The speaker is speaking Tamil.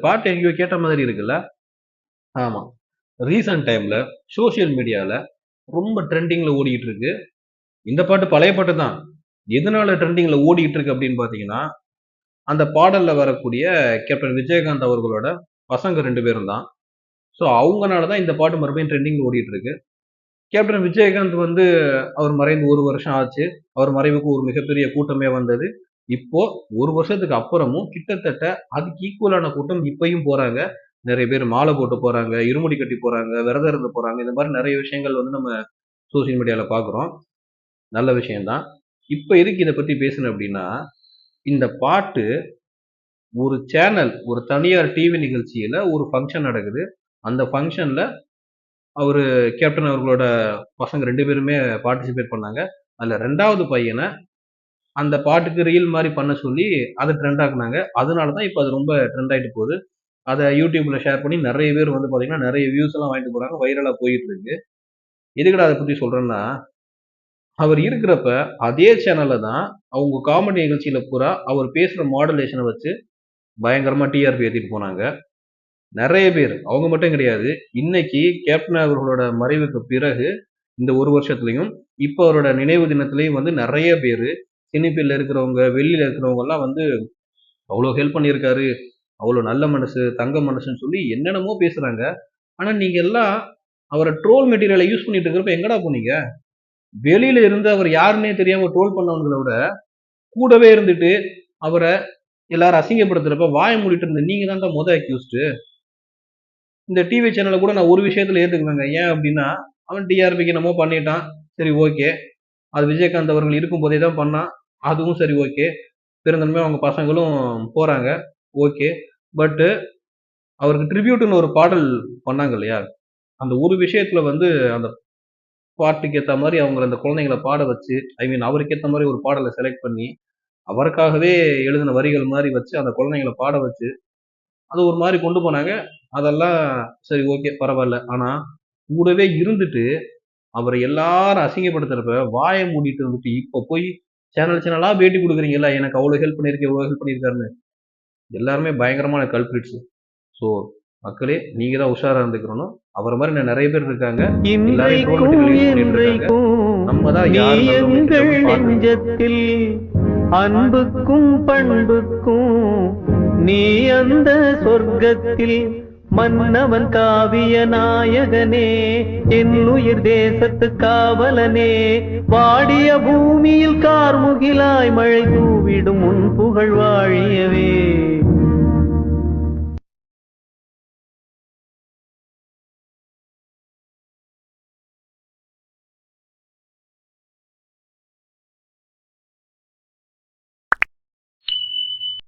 பாட்டு எங்கேயோ கேட்ட மாதிரி இருக்குல்ல? ஆமா. ரீசென்ட் டைம்ல சோசியல் மீடியால ரொம்ப ட்ரெண்டிங்ல ஓடிட்டு இருக்கு. இந்த பாட்டு பழைய பாட்டு தான். எதனால ட்ரெண்டிங்ல ஓடிட்டு இருக்கு அப்படின்னு பார்த்தீங்கன்னா, அந்த பாடல்ல வரக்கூடிய கேப்டன் விஜயகாந்த் அவர்களோட பசங்க 2 பேரும் தான். ஸோ அவங்கனால தான் இந்த பாட்டு மறுபடியும் ட்ரெண்டிங்ல ஓடிட்டு இருக்கு. கேப்டன் விஜயகாந்த் வந்து அவர் மறைந்து 1 வருஷம் ஆச்சு. அவர் மறைவுக்கு ஒரு மிகப்பெரிய கூட்டமே வந்தது. இப்போ 1 வருஷத்துக்கு அப்புறமும் கிட்டத்தட்ட அதுக்கு ஈக்குவலான கூட்டம் இப்பயும் போறாங்க. நெறைய பேர் மாலை போட்டு போறாங்க, இருமுடி கட்டி போறாங்க, விரதம் இருந்து போறாங்க. இந்த மாரி நெறைய விஷயங்கள் வந்து நம்ம சோசியல் மீடியால பார்க்குறோம். நல்ல விஷயம் தான். இப்ப எதுக்கு இத பத்தி பேசுனேன் அப்டின்னா, இந்த பாட்டு ஒரு சேனல், ஒரு தனியார் டிவி நிகழ்ச்சியில ஒரு ஃபங்ஷன் நடக்குது. அந்த ஃபங்ஷன்ல அவரு கேப்டன் அவர்களோட பசங்க 2 பேருமே பார்ட்டிசிபேட் பண்ணாங்க. அதுல 2வது பையன அந்த பாட்டுக்கு ரீல் மாரி பண்ண சொல்லி அத ட்ரெண்ட் ஆக்குனாங்க. அதனால தான் இப்ப அது ரொம்ப ட்ரெண்ட் ஆயிட்டு போகுது. அத YouTubeல ஷேர் பண்ணி நெறைய பேர் வந்து பார்த்தீங்கன்னா, நெறைய வியூஸ் எல்லாம் வாங்கிட்டு போறாங்க. வைரலா போயிட்டு இருக்கு. எதுக்குடா அத பத்தி சொல்றேன்னா, அவர் இருக்கிறப்ப அதே சேனல்ல தான் அவங்க காமெடி நிகழ்ச்சியில பூரா அவர் பேசுற மாடுலேஷன வச்சு பயங்கரமா டிஆர்பி ஏத்திட்டு போனாங்க. நெறைய பேர், அவங்க மட்டும் கிடையாது. இன்னைக்கு கேப்டன் அவர்களோட மறைவுக்கு பிறகு இந்த 1 வருஷத்துலயும், இப்ப அவரோட நினைவு தினத்திலயும் வந்து நெறைய பேரு சினி ஃபீல்ட்ல இருக்கிறவங்க, வெளியில இருக்கிறவங்கலாம் வந்து அவ்ளோ ஹெல்ப் பண்ணியிருக்காரு. அவ்ளோ நல்ல மனசு, தங்க மனசுன்னு சொல்லி என்னென்னமோ பேசுறாங்க. ஆனா நீங்க எல்லாம் அவர ட்ரோல் மெட்டீரியலா யூஸ் பண்ணிட்டு இருக்கிறப்ப எங்கடா போனீங்க? வெளியில இருந்து அவர் யாருன்னே தெரியாம ட்ரோல் பண்ணவங்கள விட, கூடவே இருந்துட்டு அவர எல்லாரும் அசிங்கப்படுத்துறப்ப வாய மூடிட்டு இருந்த நீங்க தான்டா அக்யூஸ்டு. இந்த டிவி சேனல கூட நான் ஒரு விஷயத்துல ஏத்துக்குவேங்க. ஏன் அப்டின்னா, அவன் டிஆர்பிக்கு என்னமோ பண்ணிட்டான். சரி ஓகே. அது விஜயகாந்த் அவர்கள் இருக்கும்போதே தான் பண்ணான். அதுவும் சரி ஓகே. பெருந்தன்மையா அவங்க பசங்களும் போறாங்க. ஓகே. பட் அவருக்கு ட்ரிபியூட்ன்னு ஒரு பாடல் பண்ணாங்க இல்லையா? அந்த ஒரு விஷயத்துல வந்து அந்த பாட்டுக்கு ஏத்த மாரி அவங்கள அந்த குழந்தைங்கள பாட வச்சு, அவருக்கு ஏத்த மாரி ஒரு பாடல செலக்ட் பண்ணி, அவருக்காகவே எழுதின வரிகள் மாரி வச்சு, அந்த குழந்தைங்கள பாட வச்சு, அது ஒரு மாரி கொண்டு போனாங்க. அதெல்லாம் சரி ஓகே பரவால்ல. ஆனா, கூடவே இருந்துட்டு, அவர எல்லாரும் அசிங்கப்படுத்துறப்ப, வாய மூடிட்டு இருந்துட்டு, இப்ப போய் சேனல் சேனலா பேட்டி குடுக்குறீங்கல்ல, எனக்கு அவ்ளோ ஹெல்ப் பண்ணியிருக்கேன், இவ்ளோ ஹெல்ப் பண்ணியிருக்காருன்னு. எல்லாருமே பயங்கரமான கல்பிரிட்ஸ். ஸோ, மக்களே நீங்க தான் உஷாரா இருந்துக்கணும். அவர மாரி இன்னும் நெறைய பேர் இருக்காங்க. எல்லாரையும் ட்ரோல் இன்றைக்கும் மெட்டீரியல் யூஸ் பண்ணிட்டு இருக்காங்க. என்றைக்கும் நம்ம தான் நீ யாரு நல்லவங்க எங்கள் கெட்டவங்கன்னு பார்த்து இருக்கணும். நெஞ்சத்தில் அன்புக்கும் பண்புக்கும் நீ அந்த சொர்க்கத்தில் மன்னவன் காவிய நாயகனே என் உயிர் தேசத்து காவலனே வாடிய பூமியில் கார்முகிலாய் மழை தூவிடும் உன் புகழ் வாழியவே.